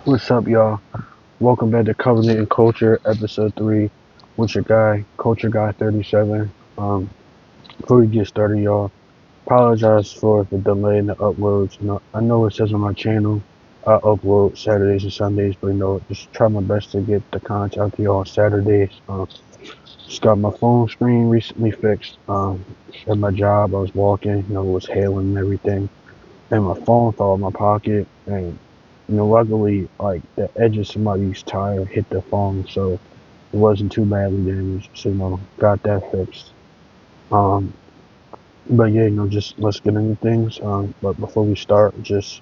What's up, y'all? Welcome back to Covenant and Culture, episode 3, with your guy, Culture Guy 37. Before we get started, y'all, apologize for the delay in the uploads. I know it says on my channel I upload Saturdays and Sundays, but just try my best to get the content out to y'all on Saturdays. Just got my phone screen recently fixed. At my job, I was walking, it was hailing and everything, and my phone fell out of my pocket, and luckily, like the edge of somebody's tire hit the phone, so it wasn't too badly damaged. So got that fixed. Um, but yeah, just let's get into things. But before we start, just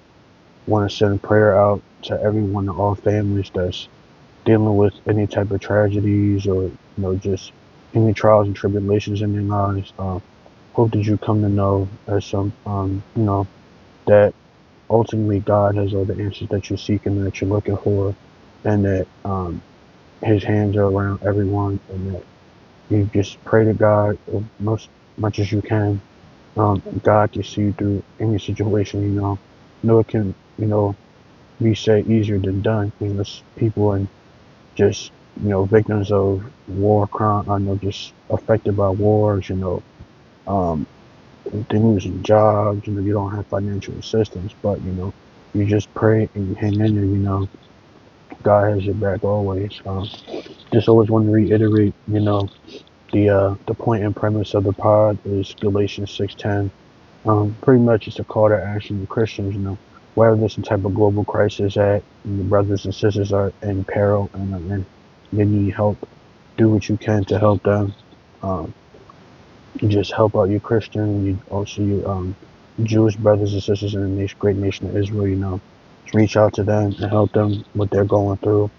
want to send a prayer out to everyone, to all families that's dealing with any type of tragedies or just any trials and tribulations in their lives. Hope that you come to know as some that ultimately God has all the answers that you're seeking and that you're looking for, and that His hands are around everyone, and that you just pray to God as much as you can. God can see you through any situation. Know it can be said easier than done. People and just victims of war crime. I know just affected by wars. Um, they losing jobs. You don't have financial assistance, but you just pray and you hang in there. God has your back always. Just always want to reiterate, the point and premise of the pod is Galatians 6:10. Pretty much it's a call to action to Christians, whether there's some type of global crisis at, and your brothers and sisters are in peril and they need help, do what you can to help them. Um, you just help out your Christian, you also your Jewish brothers and sisters in the great nation of Israel, just reach out to them and help them what they're going through.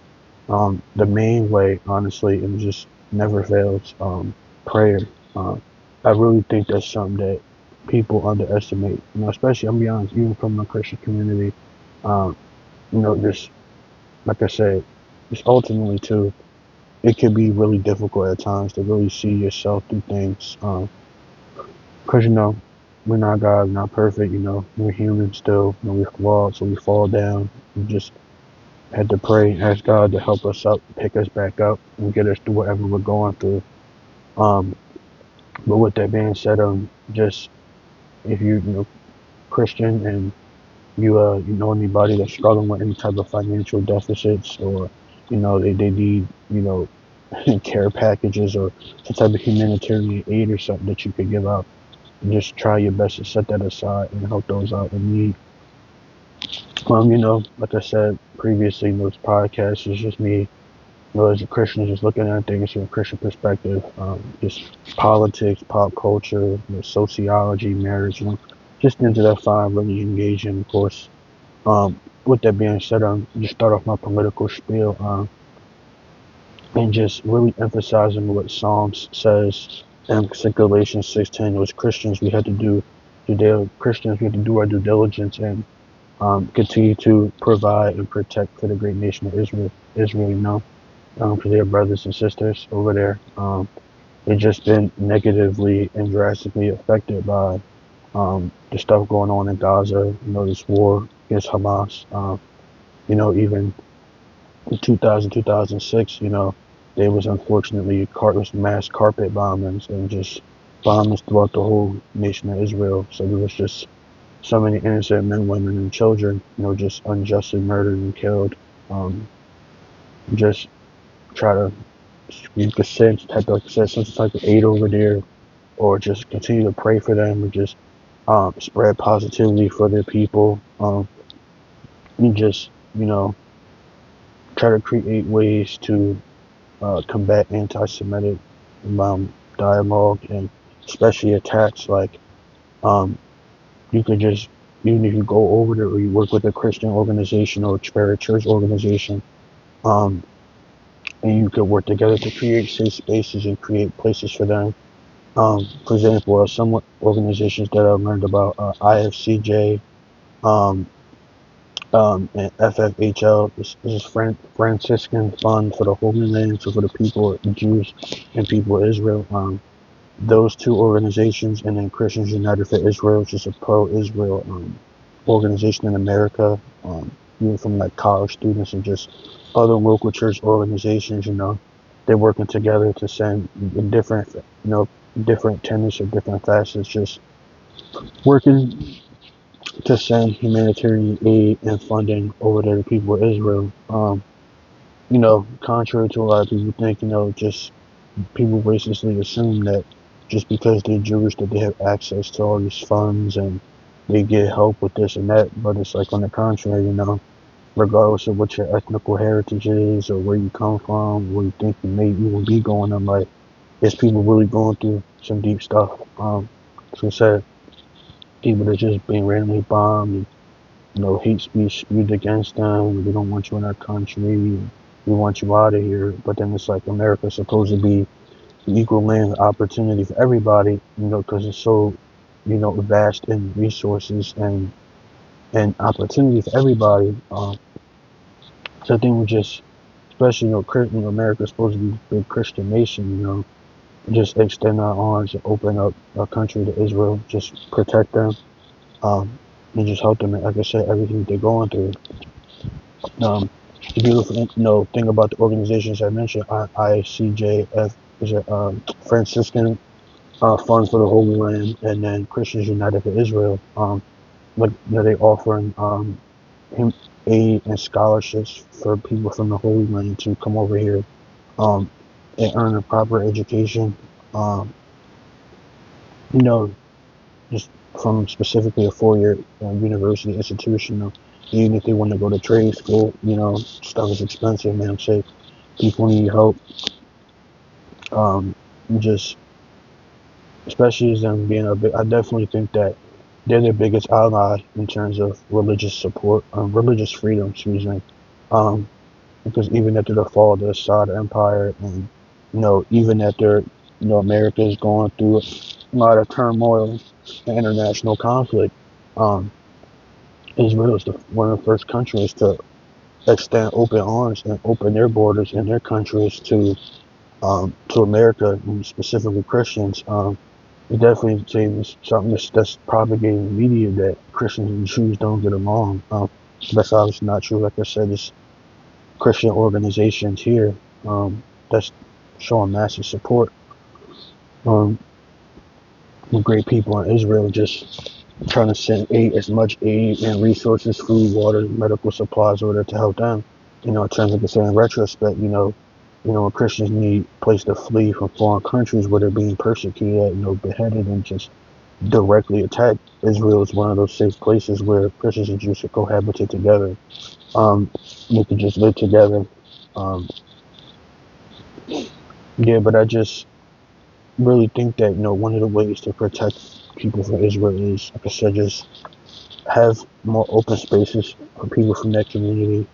The main way, honestly, and just never fails, prayer. Uh, I really think that's something that people underestimate. Especially, I'm be honest, even from the Christian community. Um, just like I said, just ultimately too, it can be really difficult at times to really see yourself through things. Cause we're not God, we're not perfect. We're human still. We're flawed, so we fall down. We just had to pray and ask God to help us up, pick us back up, and get us through whatever we're going through. Um, but with that being said, just if you Christian and you know anybody that's struggling with any type of financial deficits, or they need care packages or some type of humanitarian aid or something that you could give out, just try your best to set that aside and help those out in need. Like I said previously, this podcast is just me, as a Christian, just looking at things from a Christian perspective, just politics, pop culture, sociology, marriage, just into that fine really engaging, of course. With that being said, just start off my political spiel, and just really emphasizing what Psalms says, and Galatians 6:10. Was Christians, we had to do Christians, we had to do our due diligence and continue to provide and protect for the great nation of Israel. Israel, for their brothers and sisters over there. They've just been negatively and drastically affected by the stuff going on in Gaza, this war against Hamas. Even in 2000, 2006, there was unfortunately mass carpet bombings and just bombings throughout the whole nation of Israel. So there was just so many innocent men, women, and children, just unjustly murdered and killed. Just try to you could send some type of aid over there, or just continue to pray for them, and just spread positivity for their people. And just try to create ways to combat anti-Semitic dialogue, and especially attacks. Like you could just, even if you go over there or you work with a Christian organization or a church organization, um, and you could work together to create safe spaces and create places for them. For example, some organizations that I've learned about, IFCJ, um, and FFHL. This is Franciscan Fund for the Holy Land, so for the people, the Jews and people of Israel. Those two organizations, and then Christians United for Israel, which is a pro-Israel organization in America. even from like college students and just other local church organizations. They're working together to send in different, different tenets or different facets, just working to send humanitarian aid and funding over to the people of Israel. Contrary to a lot of people think, just people racistly assume that just because they're Jewish that they have access to all these funds and they get help with this and that. But it's like on the contrary, regardless of what your ethnical heritage is or where you come from, where you think you may even be going in life, there's people really going through some deep stuff. As I said, people that just being randomly bombed, and, hate speech spewed against them. We don't want you in our country. We want you out of here. But then it's like America's supposed to be the equal land of opportunity for everybody, because it's so, vast in resources and opportunity for everybody. So I think we just, especially, America's supposed to be a big Christian nation, just extend our arms and open up our country to Israel, just protect them, um, and just help them. Like I said, everything they're going through. The beautiful, thing about the organizations I mentioned, ICJF, is a Franciscan Fund for the Holy Land, and then Christians United for Israel. They offering aid and scholarships for people from the Holy Land to come over here um, and earn a proper education. Um, you know, just from specifically a four-year university institution. Even if they want to go to trade school, stuff is expensive, man. Say people need help. Just especially as them being I definitely think that they're the biggest ally in terms of religious support, religious freedom. Excuse me. Um, because even after the fall of the Assad Empire, and even after America is going through a lot of turmoil and international conflict, um, Israel is one of the first countries to extend open arms and open their borders and their countries to America, and specifically Christians. It definitely seems something that's propagated in the media that Christians and Jews don't get along. That's obviously not true. Like I said, it's Christian organizations here that's showing massive support. Um, Great people in Israel just trying to send as much aid and resources, food, water, medical supplies, order to help them. In terms of considering in retrospect, when Christians need a place to flee from foreign countries where they're being persecuted, beheaded and just directly attacked. Israel is one of those safe places where Christians and Jews should cohabitate together. They could just live together. Um, yeah, but I just really think that one of the ways to protect people from Israel is, like I said, just have more open spaces for people from that community.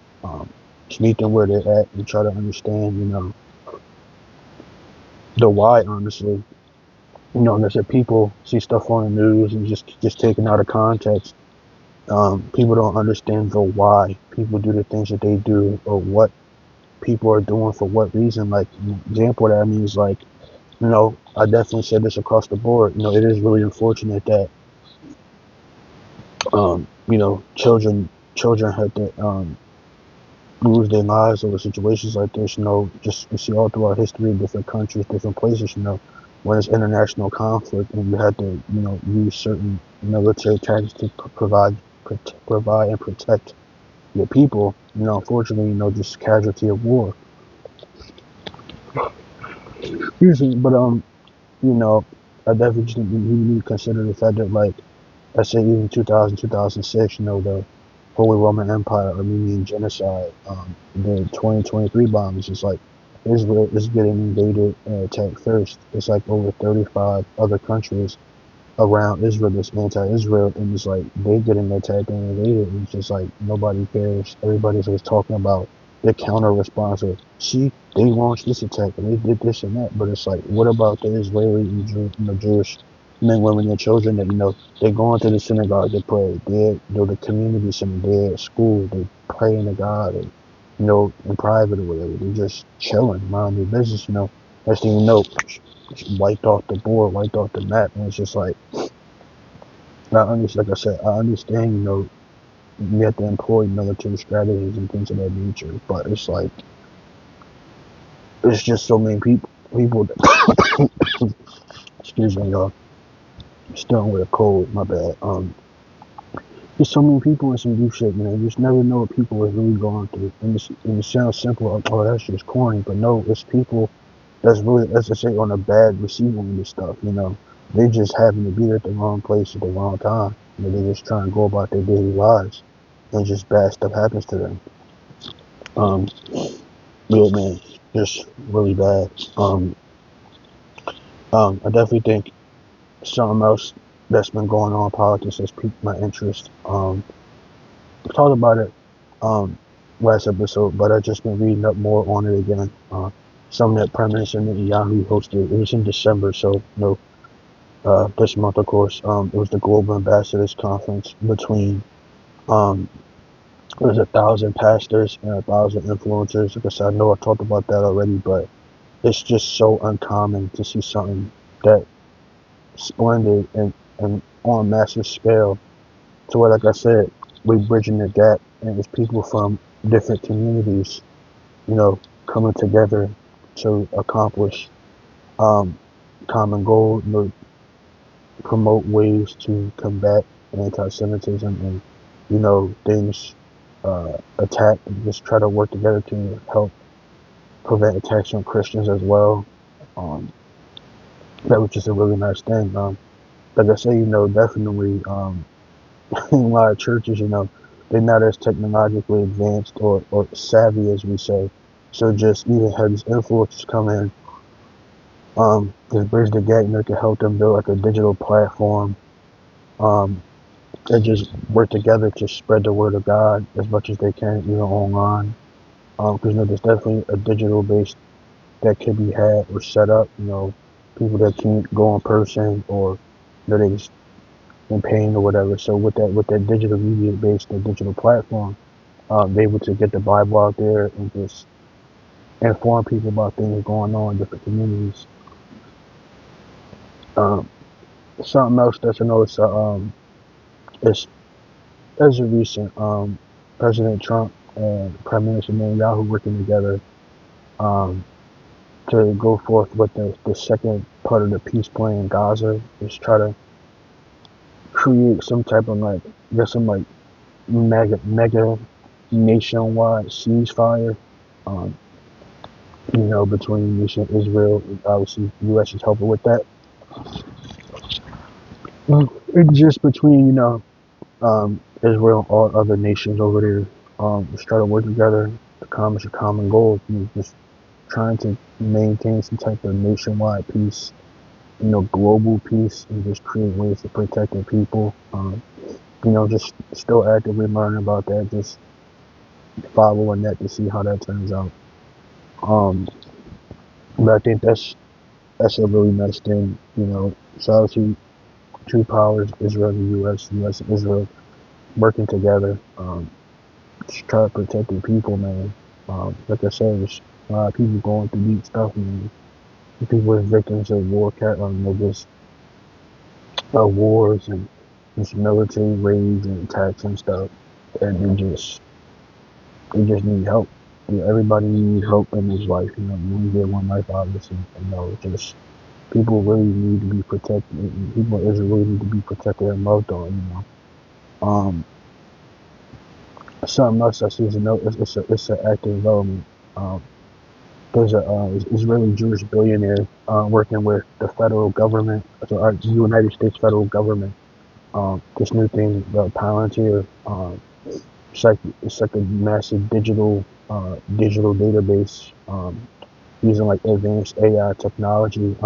Just meet them where they're at and try to understand, the why. Honestly, like I said, people see stuff on the news and just taken out of context. People don't understand the why people do the things that they do or what people are doing for what reason. Like an example of that, I mean, is like, I definitely said this across the board. It is really unfortunate that children have to lose their lives over situations like this. Just you see all throughout history, different countries, different places. When it's international conflict and you have to, use certain military tactics to provide and protect your people. Unfortunately, just casualty of war. Usually, but you know, I definitely just think we need to consider the fact that, like, let's say even 2000, 2006, the Holy Roman Empire, Armenian genocide, the 2023 bombs. It's like Israel is getting invaded and attacked first. It's like over 35 other countries around Israel that's anti-Israel, and it's like they getting attacked and invaded. It's just like nobody cares. Everybody's always talking about the counter response of, see, they launched this attack and they did this and that. But it's like, what about the Israeli and Jewish men, women, and children that they're going to the synagogue to pray. They're the community center. They're at school. They praying to God, and in private or whatever. They're just chilling, minding their business. Next thing you know, wiped off the board, wiped off the map, and it's just like, like I said, I understand, you have to employ military strategies and things of that nature. But it's like it's just so many people that, excuse me, y'all. Still with a cold, my bad. There's so many people in some deep shit, man. You just never know what people are really going through. And it sounds simple, like, oh, that's just corny. But no, it's people that's really, let's just say, on a bad receiving end of this stuff, you know. They just happen to be at the wrong place at the wrong time. You know, they just try and go about their daily lives. And just bad stuff happens to them. Um, yeah, man, just really bad. I definitely think something else that's been going on in politics has piqued my interest. I talked about it um last episode, but I just been reading up more on it again. Something that Prime Minister Netanyahu hosted. It was in December, so this month, of course. It was the Global Ambassadors Conference between um it was 1,000 pastors and 1,000 influencers. Like I said, I know I talked about that already, but it's just so uncommon to see something that splendid and on a massive scale to where, like I said, we bridging the gap and it's people from different communities, you know, coming together to accomplish um, common goal, you know, promote ways to combat anti-Semitism and, you know, things attack and just try to work together to help prevent attacks on Christians as well. Um, that was just a really nice thing. Like I say, you know, definitely in a lot of churches, you know, they're not as technologically advanced or savvy as we say. So just even have these influencers come in, just bridge the gap, you know, to help them build like a digital platform, um, and just work together to spread the word of God as much as they can, you know, online. Because you know, there's definitely a digital base that can be had or set up. You know, people that can't go in person or you know they just in pain or whatever. So with that digital media base, the digital platform, be able to get the Bible out there and just inform people about things going on in different communities. Um, Something else that's I know it's as a recent President Trump and Prime Minister Netanyahu working together um, to go forth with the second part of the peace plan in Gaza is try to create some type of like I guess some like mega nationwide ceasefire. Um, you know, between nation Israel and obviously the U.S. is helping with that. It's just between Israel and all other nations over there. Just try to work together to accomplish a common goal. You know, just trying to maintain some type of nationwide peace, you know, global peace, and just create ways to protect their people. You know, just still actively learning about that, just following that to see how that turns out. Um, but I think that's a really nice thing, you know. So obviously, two powers, Israel and the U.S. and Israel, working together, just try to protect their people, man. Like I said, there's a lot of people going through deep stuff, man. People are victims of just wars and just military raids and attacks and stuff, and they just need help. You know, everybody needs help in this life. You know, you only get one life, obviously. You know, just people really need to be protected. And people in Israel really need to be protected and loved on. You know, something else I see is it's an active development. Um, there's a Israeli Jewish billionaire working with the federal government, so our United States federal government. This new thing, the Palantir. It's like a massive digital database using like advanced AI technology.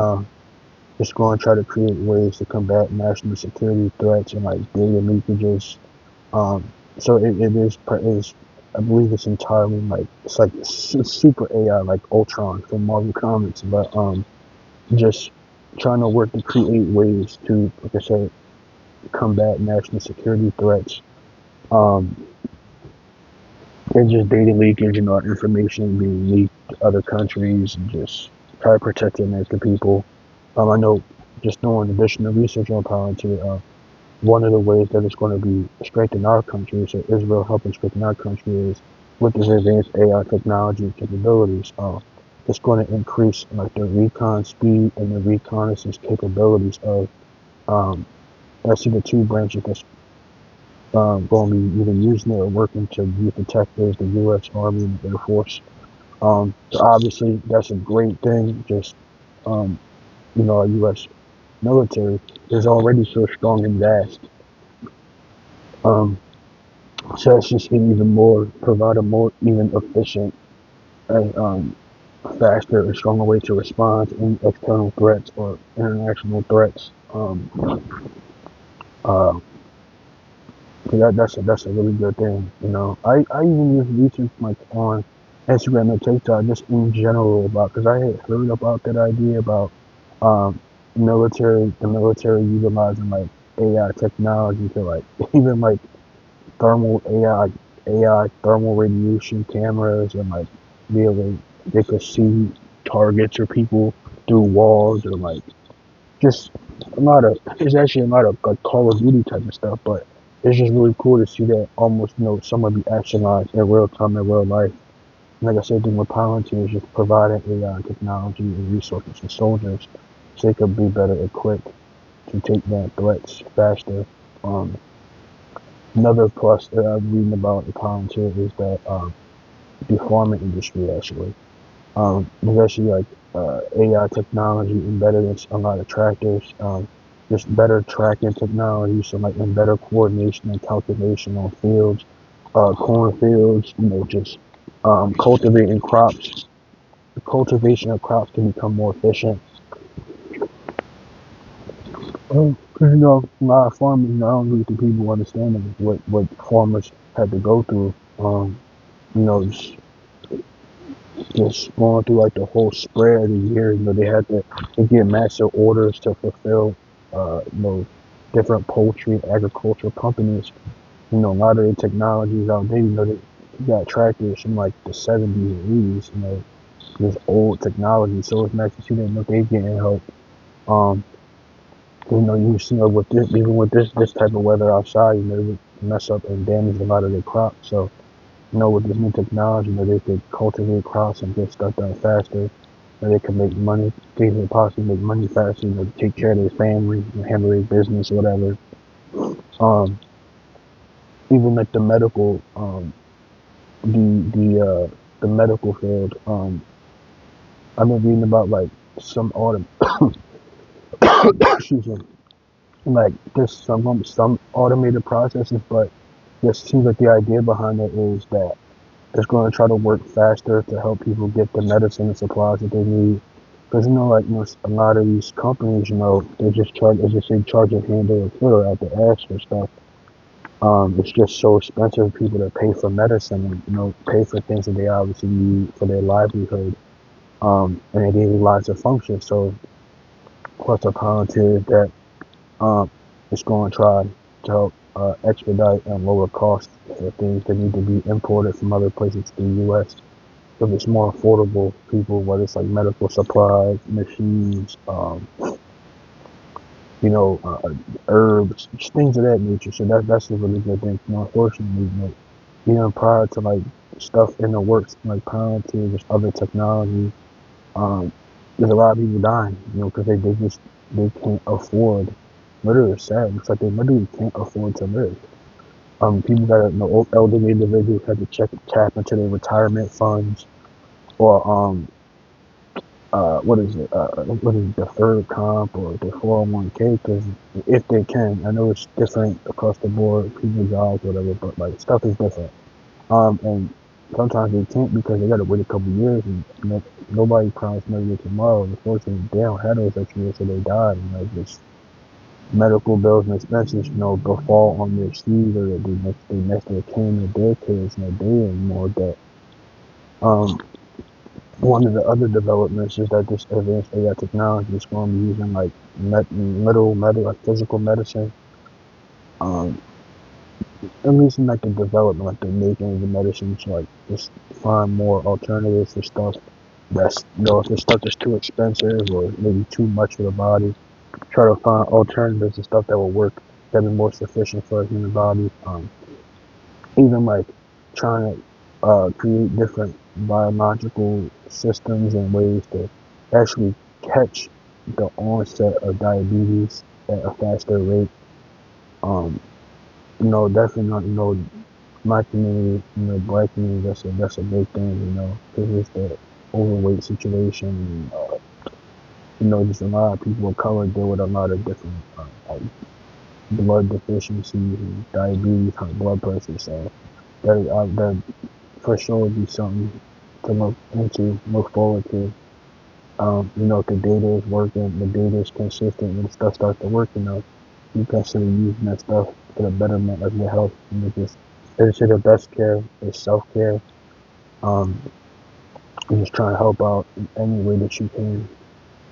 Just going to try to create ways to combat national security threats and like data leakages. Um, so is I believe it's entirely like it's like super AI like Ultron from Marvel Comics, but just trying to work to create ways to, like I said, combat national security threats. Um, and just data leakage and our information being leaked to other countries and just try to protect the American people. I know just doing additional research on Palantir, one of the ways that it's going to be strengthen our country, so Israel helping strengthen our country, is with this advanced AI technology capabilities. It's going to increase like the recon speed and the reconnaissance capabilities of actually the two branches that's going to be either using it or working to use detectors, the U.S. Army and the Air Force. So obviously that's a great thing. Just our U.S. military is already so strong and vast. Um, so it's just can even more provide a more even efficient and faster and stronger way to respond to any external threats or international threats. Uh, so that's a really good thing. I even use research like on Instagram and TikTok just in general about because I had heard about that idea about um, the military utilizing like AI technology to like even like thermal AI thermal radiation cameras and like really they could see targets or people through walls or like just a lot of it's actually a lot of like Call of Duty type of stuff, but it's just really cool to see that almost someone be actionized in real time in real life. Like I said, the thing with Palantir is just providing AI technology and resources to soldiers so they could be better equipped to take down threats faster. Um, Another plus that I'm reading about the Palantir is that the farming industry actually. There's actually like AI technology embedded in a lot of tractors. Just better tracking technology, so like and better coordination and calculation on fields, cornfields. Just cultivating crops. The cultivation of crops can become more efficient. Because a lot of farmers, I don't really think people understand what farmers had to go through. You know, just going through like the whole spread of the year. They get massive orders to fulfill, different poultry and agricultural companies. A lot of the technologies out there, they got tractors from like the 70s and 80s, this old technology. So it's nice to see that, they getting help. Um, you see with this, even with this type of weather outside, they would mess up and damage a lot of their crops. So, with this new technology, they could cultivate crops and get stuff done faster. And they can make money. They can possibly make money faster. To take care of their family, handle their business, or whatever. Um, Even like the medical, the medical field. I've been reading about like some excuse me, like there's some automated processes, but it seems like the idea behind it is that it's going to try to work faster to help people get the medicine and supplies that they need. Because a lot of these companies, they just charge, as they say, charge a handle or footer out the ass for stuff. It's just so expensive for people to pay for medicine and pay for things that they obviously need for their livelihood, and their daily lives to function. So, what's a positive that it's going to try to help expedite and lower costs for things that need to be imported from other places to the U.S. If it's more affordable for people, whether it's like medical supplies, machines, herbs, just things of that nature. So that's a really good thing. Unfortunately, prior to like stuff in the works like Palantir, just other technology, um, there's a lot of people dying, because they can't afford. Literally, it's sad. It's like they literally can't afford to live. People that elderly individuals had to tap into their retirement funds or what is it, deferred comp or the 401k, because if they can, I know it's different across the board, people jobs, whatever, but like stuff is different. And sometimes they can't because they gotta wait a couple years and nobody promised maybe tomorrow. Unfortunately, they don't have those extra years, so they died. Just medical bills and expenses, befall on their seed or they next their kin or their kids, they in more debt. One of the other developments is that this advanced AI technology is going to be using like like physical medicine. Um, at least in like the development, like the making of the medicine, to like just find more alternatives for stuff that's if it's stuff that's too expensive or maybe too much for the body. Try to find alternatives to stuff that will work be more sufficient for a human body. Even like trying to create different biological systems and ways to actually catch the onset of diabetes at a faster rate. Um, definitely not, my community, black community, that's a big thing, because it's the overweight situation, and, just a lot of people of color deal with a lot of different like blood deficiencies and diabetes, high blood pressure. So that for sure would be something to look into, look forward to. If the data is working, the data is consistent, and stuff starts to work, you consider using that stuff for the betterment of your health. It's the best care, it's self care. Um, you're just trying to help out in any way that you can.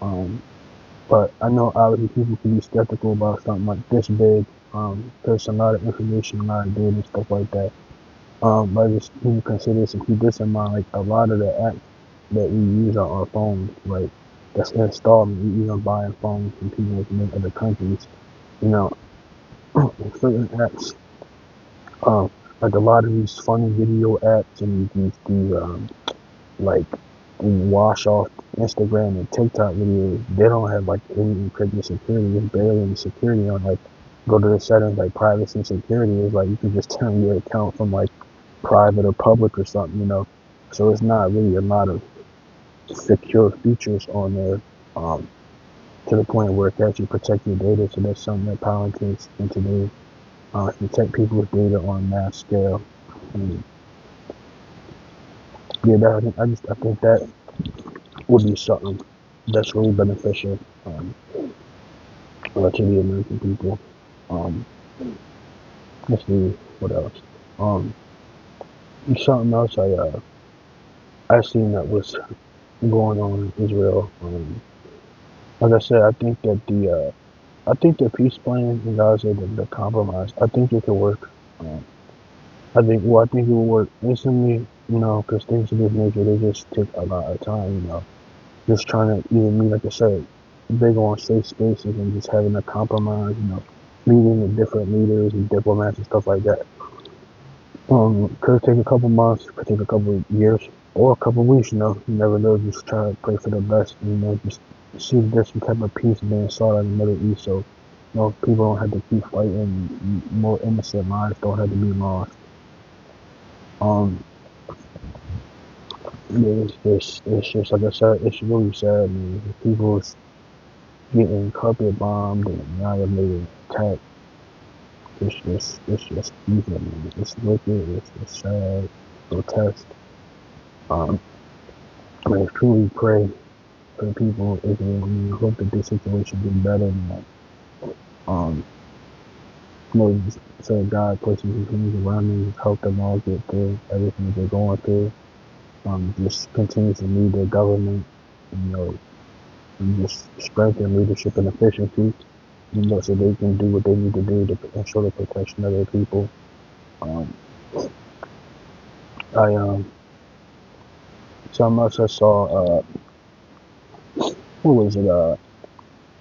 Um, but I know obviously people can be skeptical about something like this big. There's a lot of information, a lot of data, and stuff like that. But just when you consider this and keep this in mind, like a lot of the apps that we use on our phones, like that's installed, we even buying phones from people from other countries, you know, certain apps, um, like a lot of these funny video apps and these like wash off Instagram and TikTok videos, they don't have like any encrypted security. There's barely any security on. Like, go to the settings like privacy and security. It's like you can just turn your account from like private or public or something, So it's not really a lot of secure features on there, um, to the point where it can actually protect your data. So that's something that politics and today protect people's data on a mass scale. And yeah, I think that would be something that's really beneficial, to the American people. Um, let's see what else. Um, something else I seen that was going on in Israel. Like I said, I think the peace plan in Gaza, the compromise, I think it could work. Um, I think it will work instantly. Because things of this nature, they just take a lot of time. Just trying to even meet, like I said, big on safe spaces and just having a compromise. Meeting with different leaders and diplomats and stuff like that. Could take a couple months, could take a couple of years, or a couple of weeks. You never know. Just try to pray for the best. Just see if there's some type of peace being sought in the Middle East, so people don't have to keep fighting. More innocent lives don't have to be lost. Um, it's just like I said, it's really sad, man. People's getting carpet bombed and annihilated, attacked. It's just evil, man. It's wicked. It's sad, grotesque. Um, I truly pray for the people of Israel. I hope that this situation gets better and that, um, so God places his hands around them, just help them all get through everything that they're going through. Just continue to lead their government, you know, and just strengthen leadership and efficiency, so they can do what they need to do to ensure the protection of their people. Um, I Something else I saw. What was it?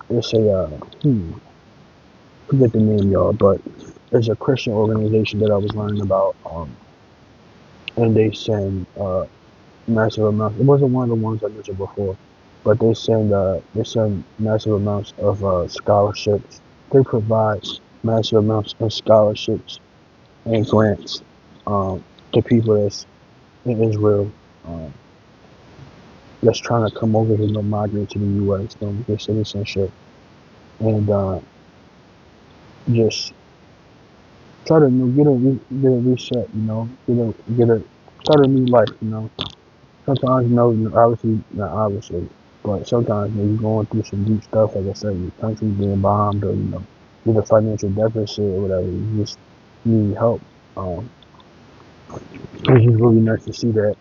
It's a forget the name, y'all, but there's a Christian organization that I was learning about. And they send massive amounts. It wasn't one of the ones I mentioned before, but they send massive amounts of scholarships. They provide massive amounts of scholarships and grants, to people that's in Israel, um, that's trying to come over here, migrate to the U.S., get citizenship, and just try to get a reset, get a start a new life, Sometimes, obviously, not obviously, but sometimes when you're going through some deep stuff, like I said, your country being bombed or, with a financial deficit or whatever, you just need help. It's just really nice to see that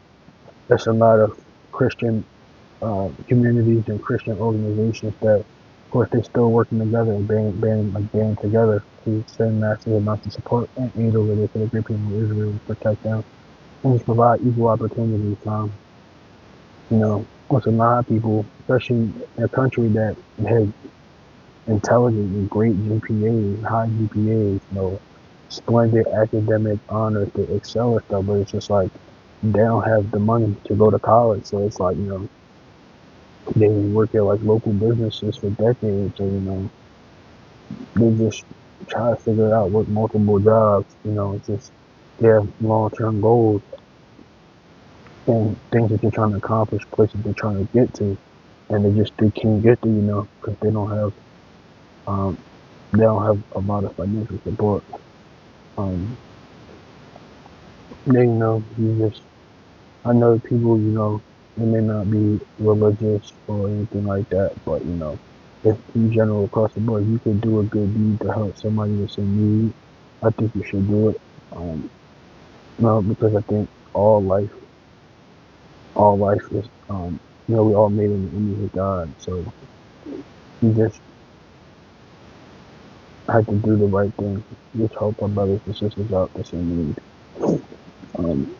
there's a lot of Christian communities and Christian organizations that, of course, they're still working together and band together to send massive amounts of support and aid over there to the great people of Israel to protect them and just provide equal opportunities. With a lot of people, especially in a country that had intelligent with great GPAs, high GPAs, splendid academic honors to excel at stuff, but it's just like they don't have the money to go to college, so it's like, they work at like local businesses for decades, or they just try to figure it out, work multiple jobs, it's just they have long-term goals and things that they're trying to accomplish, places they're trying to get to, and they can't get to, because um, they don't have a lot of financial support. Um, you just I know people, they may not be religious or anything like that, but if in general across the board, you could do a good deed to help somebody that's in need, I think you should do it. Um, no, because I think all life is, we all made in the image of God, so you just have to do the right thing. Just help our brothers and sisters out that's in need. Um,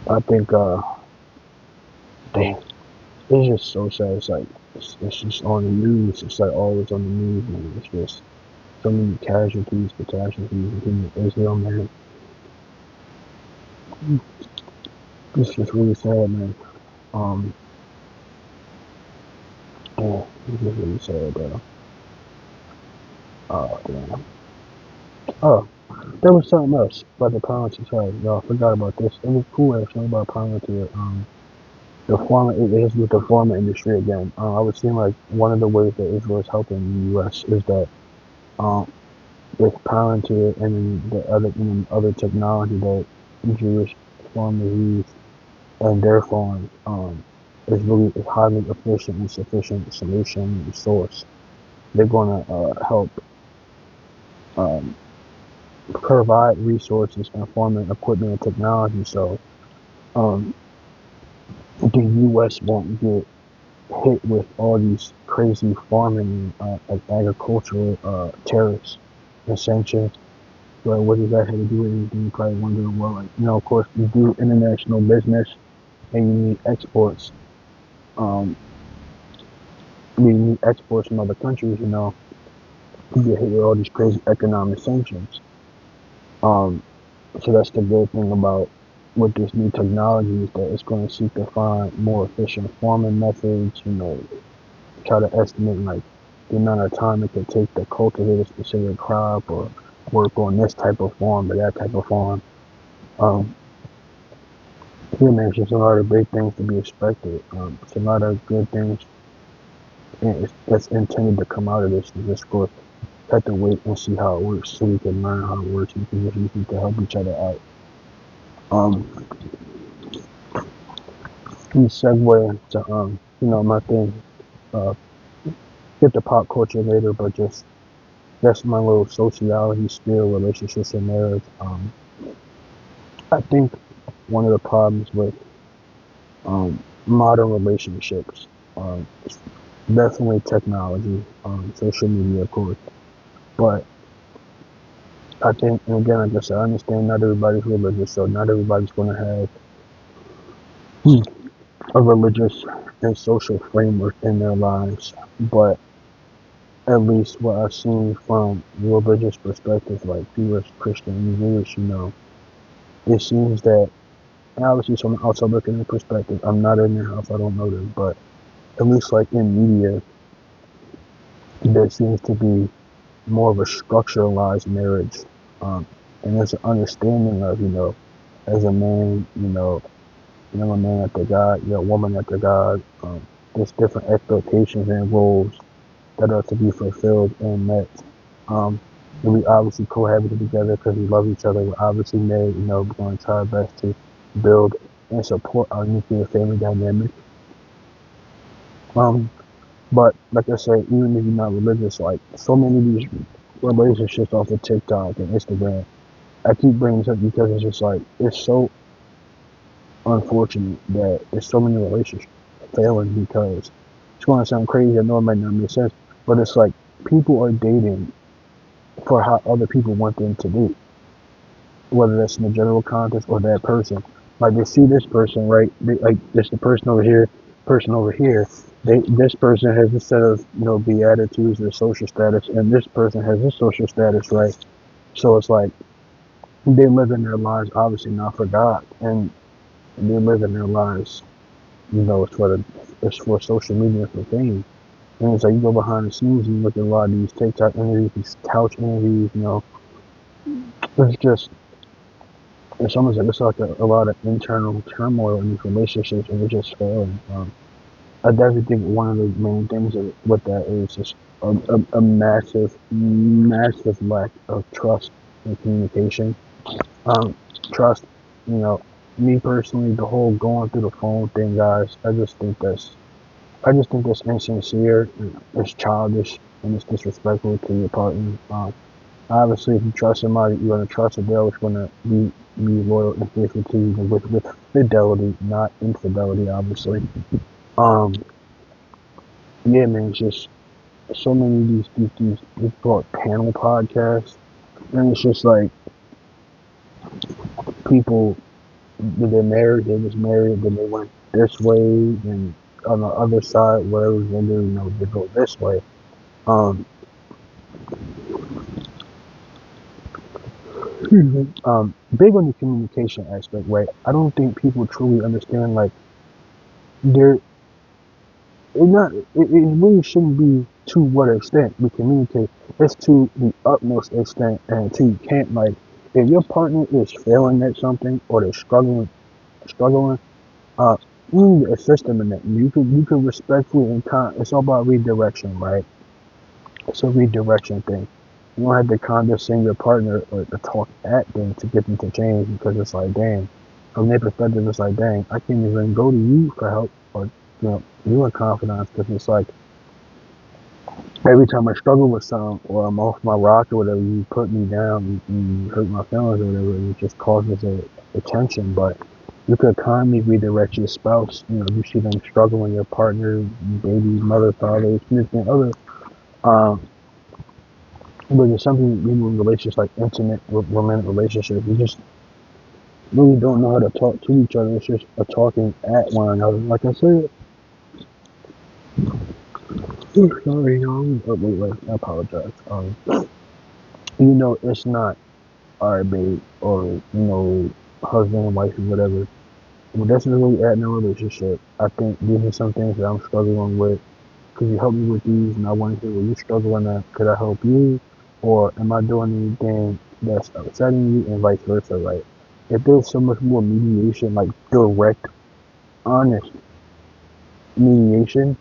I think, dang, it's just so sad. It's like it's just on the news. It's like always on the news, man. It's just so many casualties, catastrophes, in Israel, man. It's just really sad, man. Um, yeah, it's just really sad, bro. Oh, damn. Oh, there was something else about the Palantir. Sorry, y'all forgot about this. It was cool actually about Palantir. The pharma, it is with the pharma industry again. I was seeing like one of the ways that Israel is helping the U.S. is that um, with Palantir and then other technology that Jewish farmers use and their farms, is highly efficient and sufficient solution source. They're gonna help um, provide resources and farming equipment and technology, so um, the U.S. won't get hit with all these crazy farming and agricultural tariffs and sanctions. But what does that have to do with anything? You probably wondering, well, like, of course, you do international business and you need exports. Um, you need exports from other countries, you get hit with all these crazy economic sanctions. Um, so that's the good thing about with this new technology is that it's going to seek to find more efficient farming methods, try to estimate like the amount of time it could take to cultivate a specific crop or work on this type of farm or that type of farm. Um, yeah, man, it's just a lot of great things to be expected. It's a lot of good things that's intended to come out of this. We just go have to wait and see how it works so we can learn how it works and we can just use it to help each other out. Um, we segue to, my thing, uh, get to pop culture later, but just that's my little sociology skill, relationships and marriage. I think one of the problems with modern relationships is definitely technology, social media, of course. But I think, and again, like I said, I understand not everybody's religious, so not everybody's going to have a religious and social framework in their lives. But at least what I've seen from religious perspective, like Jewish, Christian, and Jewish, it seems that, and obviously from an outside looking in perspective, I'm not in their house, I don't know them, but at least like in media, there seems to be more of a structuralized marriage. And there's an understanding of, as a man, I'm a man after God, you're a woman after God. There's different expectations and roles that are to be fulfilled and met. Um, and we obviously cohabited together because we love each other. We're obviously married, we're going to try our best to build and support our nuclear family dynamic. Um, but like I said, even if you're not religious, like so many of these relationships off of TikTok and Instagram, I keep bringing this up because it's just like, it's so unfortunate that there's so many relationships failing because it's going to sound crazy. I know it might not make sense, but it's like people are dating for how other people want them to date, whether that's in the general context or that person. Like they see this person, right? Like there's the person over here. person over here, this person has a set of beatitudes or social status, and this person has this social status, right? So it's like they live in their lives obviously not for God, and they live in their lives, it's for social media, for fame. And it's like you go behind the scenes and you look at a lot of these TikTok interviews, these couch interviews, it's just it's almost like it's like a lot of internal turmoil in these relationships, and they're just failing. I definitely think one of the main things with that is just a massive, massive lack of trust and communication. Um, Trust, you know, me personally, the whole going through the phone thing, guys. I just think that's insincere. And it's childish and it's disrespectful to your partner. Obviously, if you trust somebody, you're gonna trust that they're gonna be loyal and faithful to you with fidelity, not infidelity, obviously. Um, yeah, man, it's just so many of these call it panel podcasts, and it's just like people they're married, they was married, then they went this way, and on the other side, whatever gender, they go this way. Um, Big on the communication aspect, right? I don't think people truly understand like they're it really shouldn't be to what extent we communicate. It's to the utmost extent, and until you can't like if your partner is failing at something or they're struggling, uh, you need to assist them in that. You could respectfully and it's all about redirection, right? It's a redirection thing. You don't have to condescend your partner or to talk at them to get them to change because it's like, dang, from their perspective, it's like, dang, I can't even go to you for help or you in confidence because it's like every time I struggle with something or I'm off my rock or whatever, you put me down, you hurt my feelings or whatever, and it just causes a tension. But you could kindly redirect your spouse. You see them struggling, your partner, baby, mother, father, significant other. Um, but there's something people in relationships like intimate romantic relationships, we just really don't know how to talk to each other. It's just a talking at one another. Like I said, sorry, wait, I apologize. It's not alright, babe, or husband and wife or whatever. Well, that's really at in a relationship. I think these are some things that I'm struggling with. Could you help me with these? And I want to hear what you're struggling at. Could I help you? Or am I doing anything that's upsetting you? And vice versa, right? If there's so much more mediation, like direct, honest mediation,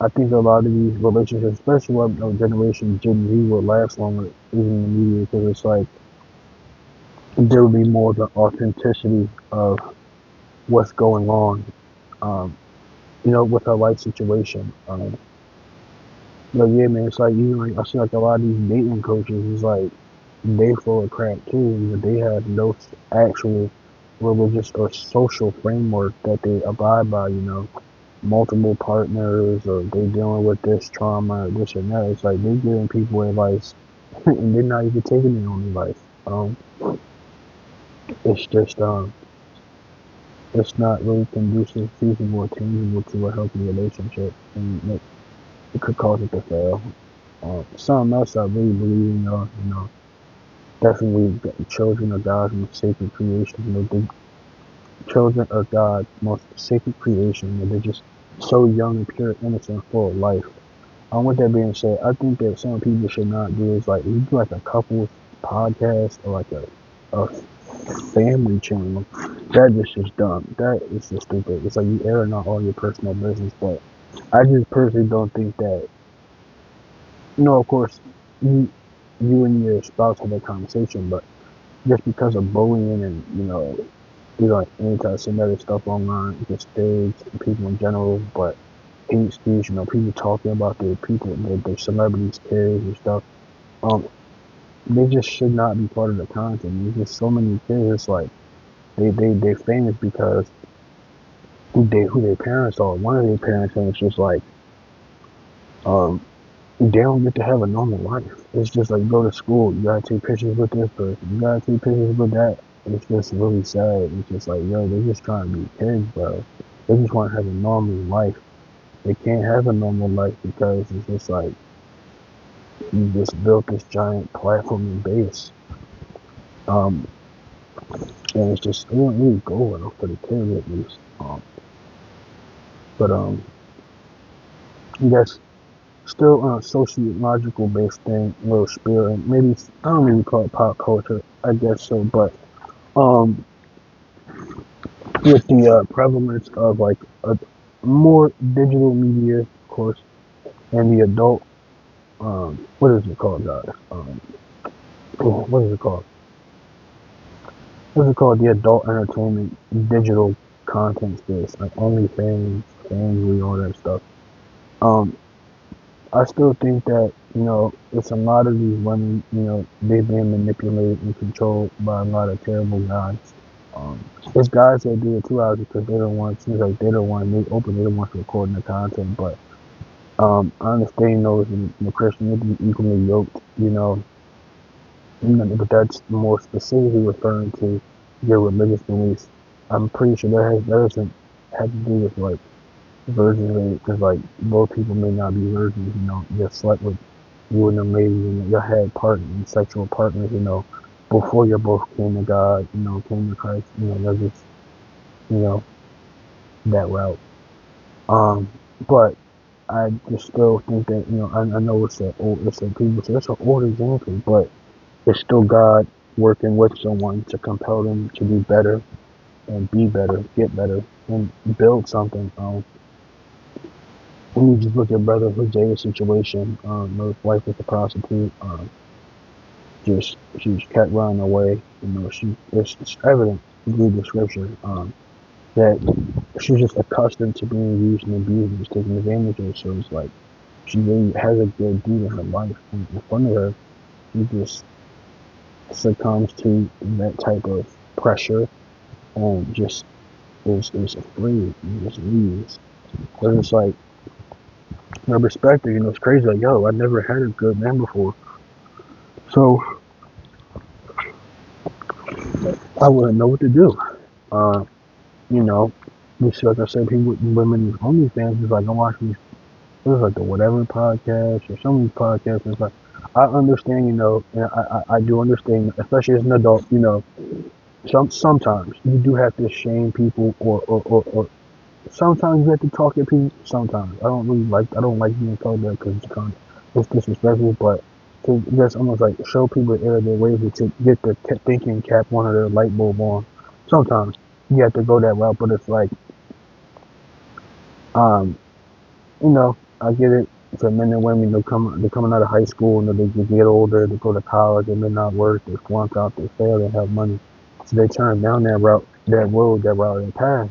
I think a lot of these relationships, especially what generation Gen Z, will last longer, even in the media, because it's like there will be more of the authenticity of what's going on, um, with our life situation. But yeah, man, it's like I see like a lot of these dating coaches is like they full of crap too. They have no actual religious or social framework that they abide by. Multiple partners or they dealing with this trauma, this and that. It's like they're giving people advice and they're not even taking their own advice. It's just it's not really conducive, feasible, or tangible to a healthy relationship, and it could cause it to fail. Something else I really believe in, definitely children are God's most sacred creation. The children are God's most sacred creation. They're just so young and pure, innocent, full of life. With that being said, I think that some people should not do is like you do like a couples podcast or like a family channel. That just is dumb. That is just stupid. It's like you airing out all your personal business, but I just personally don't think that. Of course, you and your spouse have a conversation, but just because of bullying and like anti-Semitic stuff online, just stage people in general, but hate speech, people talking about their celebrities, kids and stuff. They just should not be part of the content. There's just so many kids. It's like they're famous because who their parents are. One of their parents and it's just like um they don't get to have a normal life. It's just like go to school, you gotta take pictures with this person, you gotta take pictures with that. It's just really sad. It's just like, yo, they're just trying to be kids, bro. They just want to have a normal life. They can't have a normal life because it's just like you just built this giant platform and base. Um, and it's just, it don't really go well for the kids at least. But that's still a sociological based thing, a little spirit. Maybe I don't even call it pop culture. I guess so. But um, with the prevalence of like a more digital media, of course, and the adult, what is it called, guys? What is it called? What's it called? The adult entertainment digital content space, like OnlyFans, Fanly, all that stuff. Um, I still think that, it's a lot of these women, they've been manipulated and controlled by a lot of terrible guys. Um, it's guys that do it too, obviously, because they don't want, seems like they don't want, they open, they don't want to record the content, but I understand those in the Christianity equally yoked, but that's more specifically referring to your religious beliefs. I'm pretty sure that doesn't have to do with like virgin rate, because like both people may not be virgins. You slept with you and a lady, and you had partners, sexual partners. Before you both came to God. Came to Christ. That's just you know that route. Um, but I just still think that I know it's a people say it's an old example, but it's still God working with someone to compel them to do better and be better, get better, and build something. When you just look at Brother Hosea's situation, his wife was a prostitute. She was kept running away. It's evident through the scripture that she was just accustomed to being used and abused and taken advantage of. So it's like she really has a good deed in her life. And in front of her, she just succumbs to that type of pressure and just is afraid and just leaves. But it's like, my perspective, it's crazy. Like, yo, I never had a good man before. So I wouldn't know what to do. Uh, you know, you see, like I said, people, women, OnlyFans is like, I'm watching these, it was like the whatever podcast or some of these podcasts. It's like, I understand, and I do understand, especially as an adult, sometimes you do have to shame people or sometimes you have to talk at people. Sometimes I don't like being told that because it's disrespectful. But to just almost like show people the error of their ways to get the thinking cap on or their light bulb on. Sometimes you have to go that route, but it's like, um, I get it. For men and women, they're coming out of high school and they get older, they go to college, they may not work, they flunk out, they fail, they have money, so they turn down that route, that route, and path.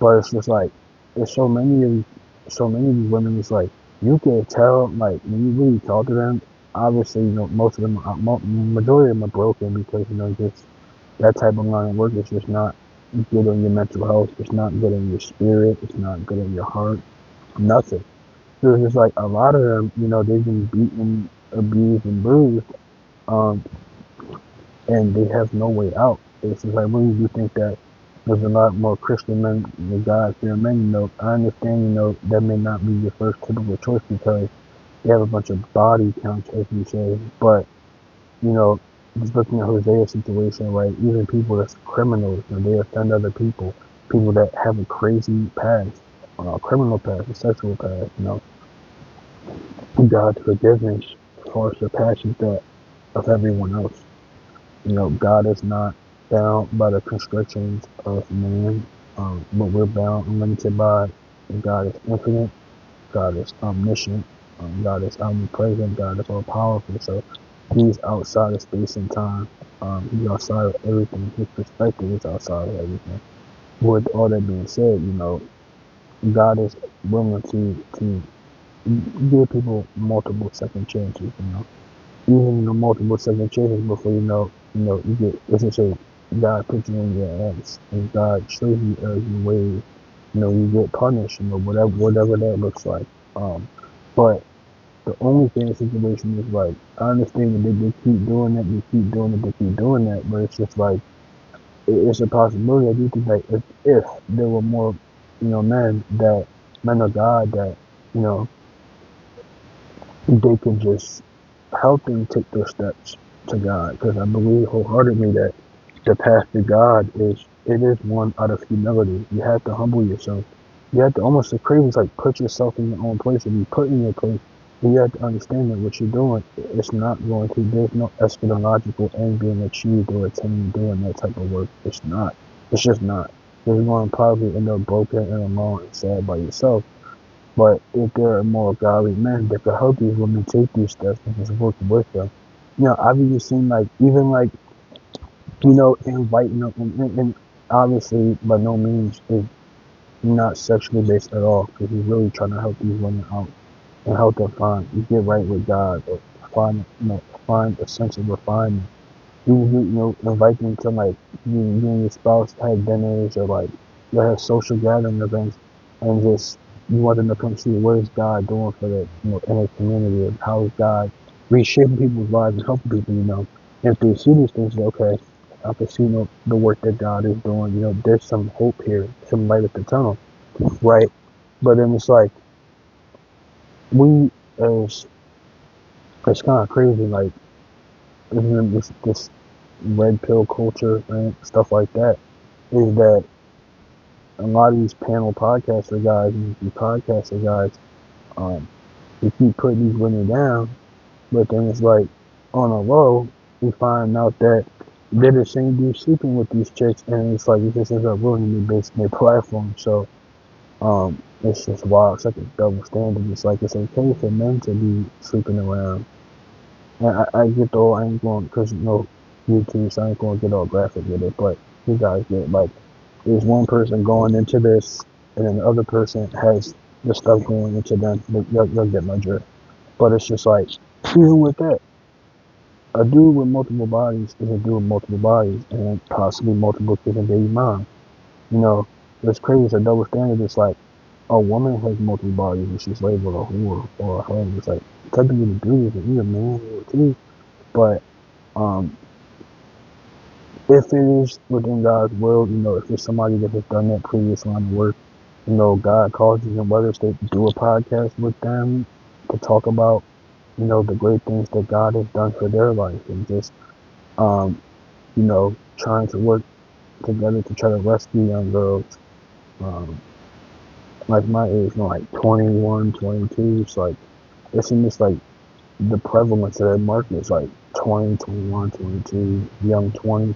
But it's just like there's so many of these women. It's like you can tell, like when you really talk to them. Obviously, most of them, majority of them are broken because just that type of line of work is just not good on your mental health. It's not good on your spirit. It's not good on your heart. Nothing. So it's just like a lot of them, they've been beaten, abused, and bruised, um, and they have no way out. It's just like when you think that there's a lot more Christian men, God fearing men, I understand, that may not be your first typical choice because they have a bunch of body counts, as you say. But, you know, just looking at Hosea's situation, right? Even people that's criminals, they offend other people that have a crazy past, criminal past, a sexual past, God's forgiveness far surpasses that of everyone else. God is not bound by the constrictions of man, but we're bound and limited by God is infinite, God is omniscient, God is omnipresent, God is all powerful. So He's outside of space and time. He's outside of everything. His perspective is outside of everything. With all that being said, God is willing to give people multiple second chances. Even multiple second chances before you get, let's just say, God puts you in your ass and God shows you your ways. You get punished. Whatever that looks like. But the only thing the situation is like, I understand that they keep doing that, they keep doing it, they keep doing that, but it's just like it's a possibility. I do think like if there were more. men of God that, you know, they can just help them take those steps to God. Because I believe wholeheartedly that the path to God is one out of humility. You have to humble yourself. You have to almost the crazy is like put yourself in your own place. If you put in your place, you have to understand that what you're doing, it's not going to. There's no eschatological end being achieved or attained doing that type of work. It's not. It's just not. You're going to probably end up broken and alone and sad by yourself. But if there are more godly men that could help these women take these steps and just work with them, I've even seen like even like inviting them, and obviously by no means is not sexually based at all, because he's really trying to help these women out and help them get right with God, or find a sense of refinement. Invite them to like you and your spouse have dinners, or like you have social gathering events, and just you want them to come see what is God doing for the in the community, and how is God reshaping people's lives and helping people. If they see these things, okay, I can see the work that God is doing. There's some hope here, some light at the tunnel, right? But then it's like we as it's kind of crazy, like this red pill culture and stuff like that, is that a lot of these panel podcaster guys and these podcaster guys, they keep putting these women down, but then it's like on a low, we find out that they're the same dude sleeping with these chicks, and it's like it just ends up ruining their platform. So it's just wild. It's like a double standard. It's like it's okay for men to be sleeping around. And I get the whole, I ain't going, because YouTube, so I ain't going to get all graphic with it, but you guys get, like, there's one person going into this, and then the other person has the stuff going into them. You'll get my drift. But it's just like, even with that, a dude with multiple bodies is a dude with multiple bodies, and possibly multiple kids and baby moms. It's crazy. It's a double standard. It's like, a woman has multiple bodies and she's labeled a whore or a hoe. It's like, technically the dude is either man or two, but um, if it is within God's will, if it's somebody that has done that previous line of work, God calls you, and whether it's to do a podcast with them to talk about, the great things that God has done for their life, and just, trying to work together to try to rescue young girls, um, like my age, like 21, 22. It's like, it's in this, like, the prevalence of that market is like 20, 21, 22, young 20.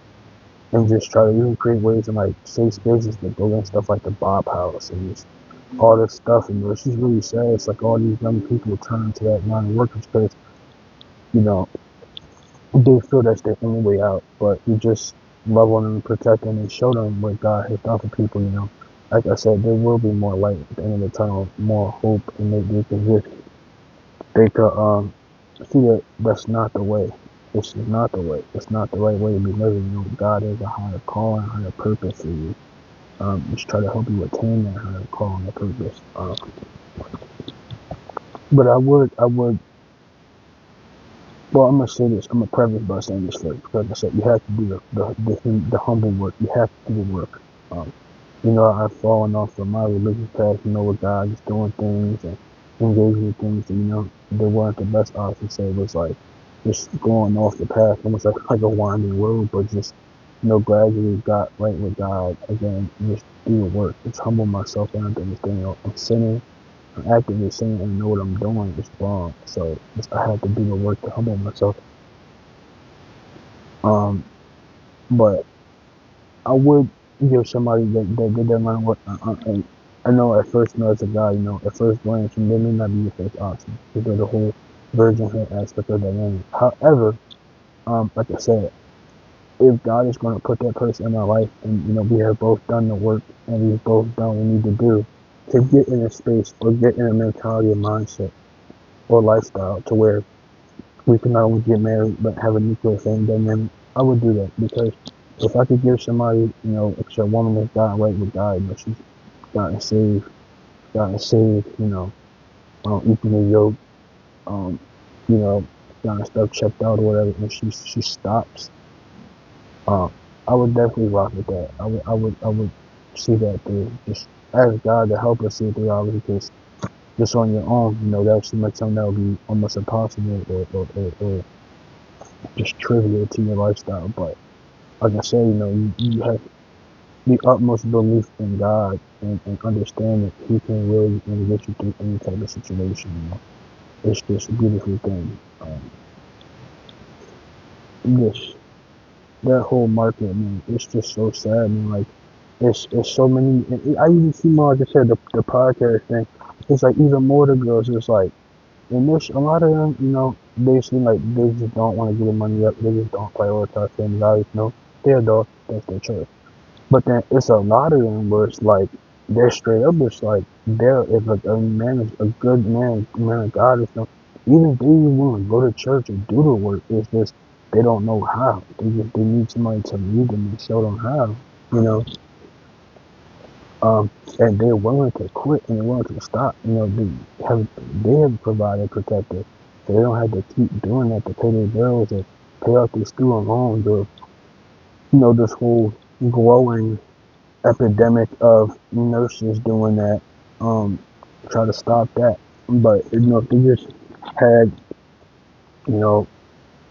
And just try to even create ways in like safe spaces to go in stuff like the Bob House and just all this stuff. And it's just really sad. It's like all these young people turn to that line of work because, you know, they feel that's their only way out. But you just love on them and protect them and show them what God has done for people. Like I said, there will be more light at the end of the tunnel, more hope, and they could see that that's not the way. This is not the way. It's not the right way to be living. God has a higher calling, higher purpose for you. Just try to help you attain that higher calling and purpose. But well, I'm gonna say this. I'm gonna preface by saying this first, because like I said, you have to do the humble work. You have to do the work. Um, I've fallen off of my religious path. Where God is doing things and engaging in things that they weren't the best options. So it was like just going off the path, almost like a winding road, but just gradually got right with God again. Just do the work. Just humble myself and understand. I'm sinning. I'm actively sinning, and I know what I'm doing is wrong. So I have to do the work to humble myself. Um, but I would give somebody that did that line of work. And I know at first, as a guy, at first glance, they may not be your first option because of the whole virginhood aspect of that name. However, like I said, if God is going to put that person in our life, and we have both done the work and we've both done what we need to do to get in a space or get in a mentality or mindset or lifestyle to where we can not only get married but have a nuclear family dynamic, I would do that. Because if I could give somebody, if it's a woman that's gotten right with God, she's gotten saved, equally yoked, um, you know, gotten stuff checked out or whatever, and she stops, um, I would definitely rock with that. I would see that through. Just ask God to help us see it through, obviously, because just on your own, that seems like something that would be almost impossible or just trivial to your lifestyle. But like I said, you have the utmost belief in God and understand that He can really get you through any type of situation. It's just a beautiful thing. Yes, that whole market, man, it's just so sad, man. Like, it's so many. I even see more, like I said, the podcast thing. It's like even more the girls. It's like, and there's a lot of them, they seem like they just don't want to give the money up. They just don't prioritize family values. They're adults. That's their choice. But then it's a lot of them where it's like they're straight up. It's like they're if a man is a good man of God is even if they even want to go to church and do the work. It's just they don't know how. They need somebody to lead them and show them how. You know, and they're willing to quit and they're willing to stop. They have provided protected, so they don't have to keep doing that to pay their bills or pay off their student loans or this whole growing epidemic of nurses doing that. Um, Try to stop that. But if they just had, you know,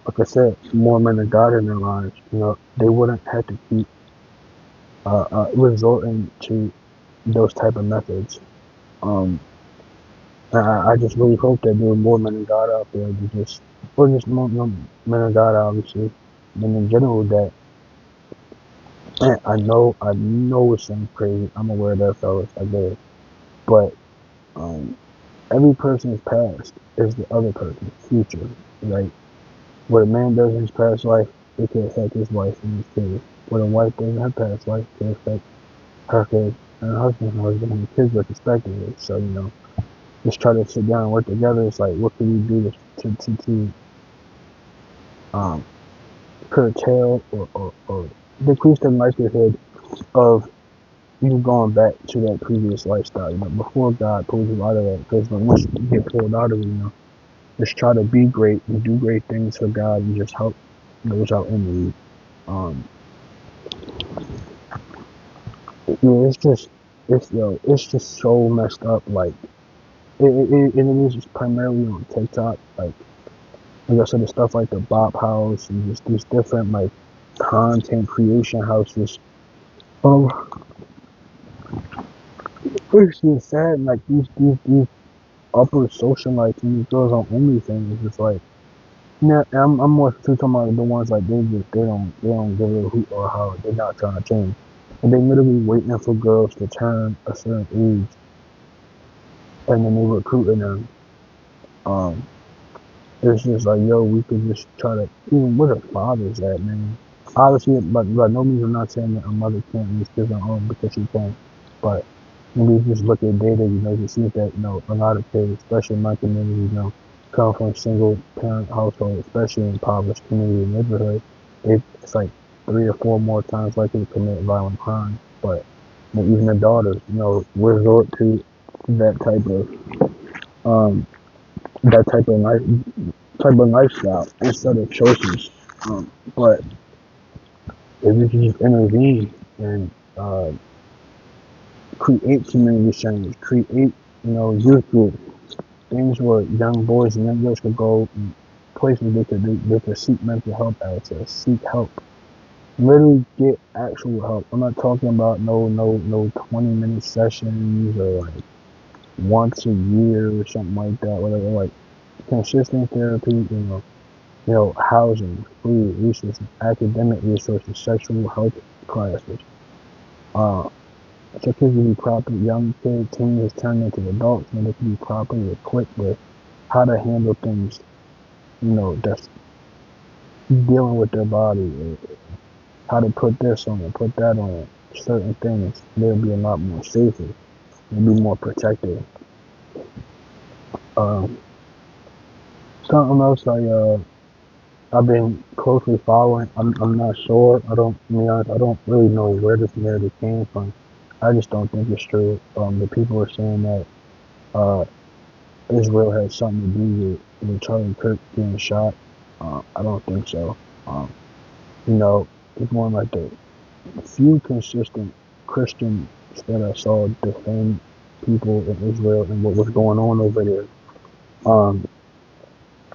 like I said, more men of God in their lives, they wouldn't have to keep resorting to those type of methods. Um, I just really hope that there are more men of God out there to or just more men of God, obviously, and in general that. And I know it sounds crazy. I'm aware of that, fellas. I get it, but um, every person's past is the other person's future. Like what a man does in his past life, it can affect his wife and his kids. What a wife does in her past life can affect her kids and her husband and kids respectively. So just try to sit down and work together. It's like what can we do to um, curtail or decrease the likelihood of you going back to that previous lifestyle. Before God pulls you out of that, because once you get pulled out of it, just try to be great and do great things for God and just help those out in need. Um, it's just it's just so messed up. Like it is primarily on TikTok. Like I said, the stuff like the Bop House and just these different like content creation houses. Um, it's just sad. Like these upper socialites and these girls on OnlyFans. It's just like. Yeah, I'm more so talking about the ones like they don't give a hoot or how they're not trying to change. And they literally waiting for girls to turn a certain age and then they recruiting them. Um, it's just like, yo, we could just try to even where the fathers at, man. Obviously, but by no means I'm not saying that a mother can't raise kids on her own because she can. But when we just look at data, you see that a lot of kids, especially in my community, come from single parent households, especially in impoverished community and neighborhood. It's like 3 or 4 more times likely to commit violent crime. But even the daughters, resort to that type of um that type of lifestyle instead of choices. But if we can just intervene and create community centers, create youth groups, things where young boys and young girls could go and places they could seek mental health access, seek help, literally get actual help. I'm not talking about no 20-minute sessions or like once a year or something like that. Whatever, like consistent therapy. Housing, food, resources, academic resources, sexual health classes. Uh, so kids can be properly, young kids, teens turn into adults, and they can be properly equipped with how to handle things, that's dealing with their body, or how to put this on and put that on, certain things. They'll be a lot more safer. They'll be more protected. Um, Something else I've been closely following. I'm not sure. To be honest, I don't really know where this narrative came from. I just don't think it's true. The people are saying that uh, Israel had something to do with Charlie Kirk being shot. I don't think so. You know, it's more like the few consistent Christian that I saw defend people in Israel and what was going on over there. Um,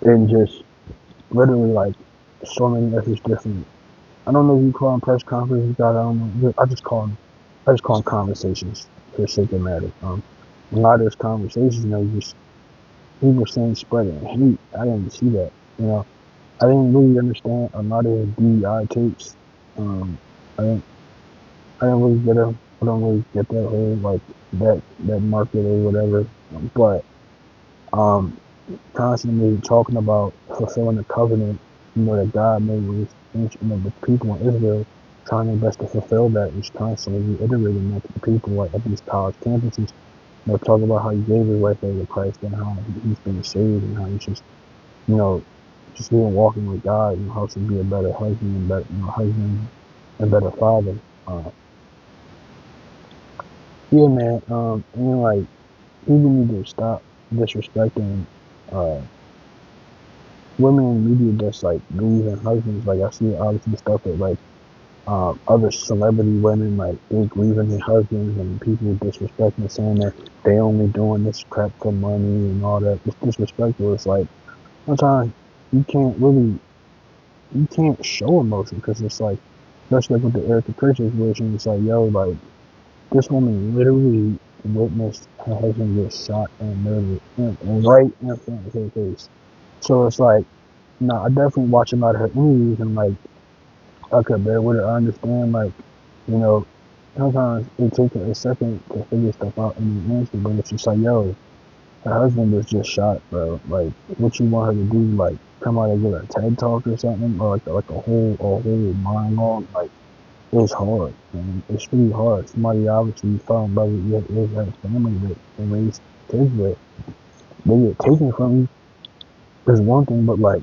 and just literally like so many of his different. I don't know if you call them press conferences, guys. I don't know. I just call them conversations for the sake of matter. A lot of those conversations, just people saying spreading hate. I didn't see that. You know, I didn't really understand a lot of his DEI tapes. I didn't, I didn't really get him. I don't really get that whole like that market or whatever. But um, constantly talking about fulfilling the covenant, that God made with the people in Israel, trying their best to fulfill that, is constantly reiterating that to the people like at these college campuses. Talk about how he gave his life over to Christ and how he's been saved and how he's just, you know, just even walking with God and how to be a better husband and better, husband and better father. Uh, yeah, man. And then like people need to stop disrespecting uh women in media that's like grieving husbands. Like I see obviously stuff that like other celebrity women like they grieving their husbands and people disrespecting saying that they only doing this crap for money and all that. It's disrespectful. It's like sometimes you can't really you can't show emotion because it's like just like with the Erica Church situation. It's like yo like this woman literally witnessed her husband get shot and murdered right in front of her face. So it's like, no, I definitely watch a lot of her interviews and like I could bear with her. I understand like, you know, sometimes it takes a second to figure stuff out and then answer, but it's just like, yo, her husband was just shot, bro. Like, what you want her to do? Like, come out and give a TED talk or something, or like a whole monologue? Like, it's hard, man. It's really hard. Somebody obviously fell in love with you, is a family with and raised kids with. They get taken from you is one thing, but like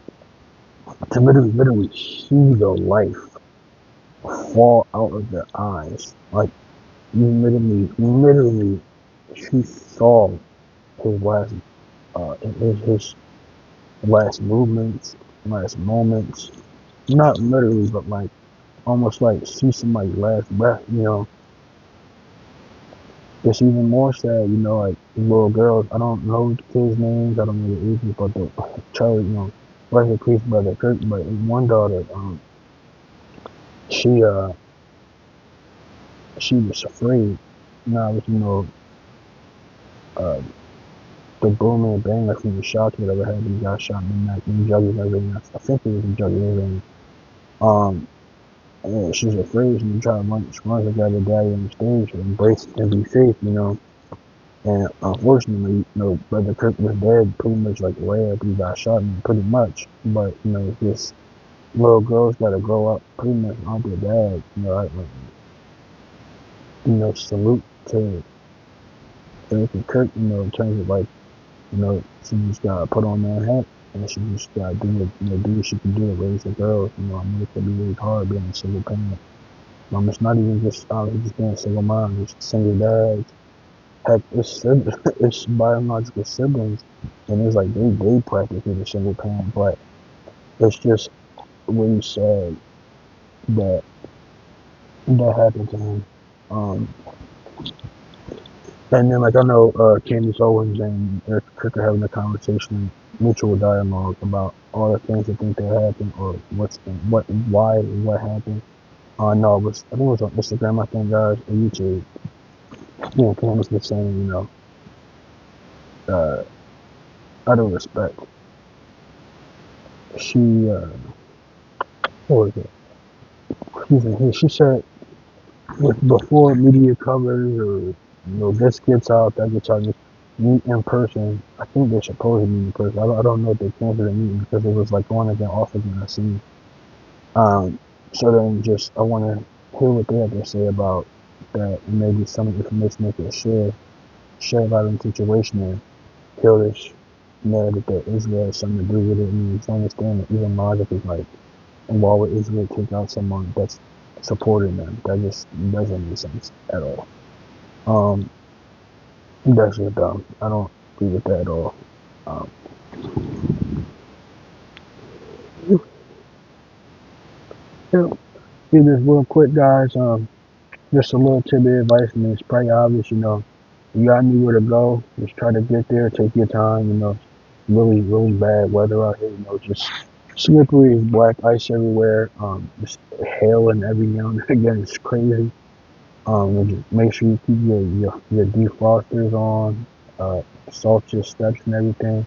to literally see the life fall out of their eyes. Like literally, she saw his last, his last movements, last moments. Not literally, but like almost like see somebody's last breath. It's even more sad. Like little girls. I don't know the kids' names. I don't know the ages, but the Charlie, rest in peace, brother Kirk. But one daughter, she she was afraid. Now, uh, the boom and bang, like from the shots, whatever happened, he got shot in the neck, and juggy and everything. I think it was a juggy and everything. Um, and she's afraid. She tried to run, she runs to grab her daddy on the stage and embrace and be safe, And unfortunately, Brother Kirk was dead pretty much like right after he got shot, pretty much. But this little girl's got to grow up pretty much on their dad. Salute to Kirk. In terms of like. She just got to put on that hat and she just got to do what she can do to raise the girls. I know it can be really hard being a single parent. It's not even just just being a single mom, just single dad. Heck, it's biological siblings, and it's like they practically a single parent, but it's just really sad that that happened to him. Um, And then, like, I know Candace Owens and Eric Cook are having a conversation, mutual dialogue about all the things they think that happened or what happened. No, I think it was on Instagram, I think, guys, or YouTube. Candace was saying, uh, out of respect, she, what was it? She said, before media covers or this gets out, that gets out, just meet in person. I think they're supposed to meet in person. I don't know if they canceled the meeting because it was like on again, off again. I see. So then just I want to hear what they have to say about that, and maybe some information they can share about the situation and kill this narrative that Israel has something to do with it. And it's understand that even logic is like, why would Israel take out someone that's supporting them? That just doesn't make sense at all. That's just dumb. I don't agree with that at all. Um, yeah, just real quick, guys. Just a little tidbit of advice, and it's pretty obvious, you got anywhere to go, just try to get there, take your time, really, really bad weather out here, just slippery as black ice everywhere, just hail and every now and again, it's crazy. And just make sure you keep your defrosters on, salt your steps and everything.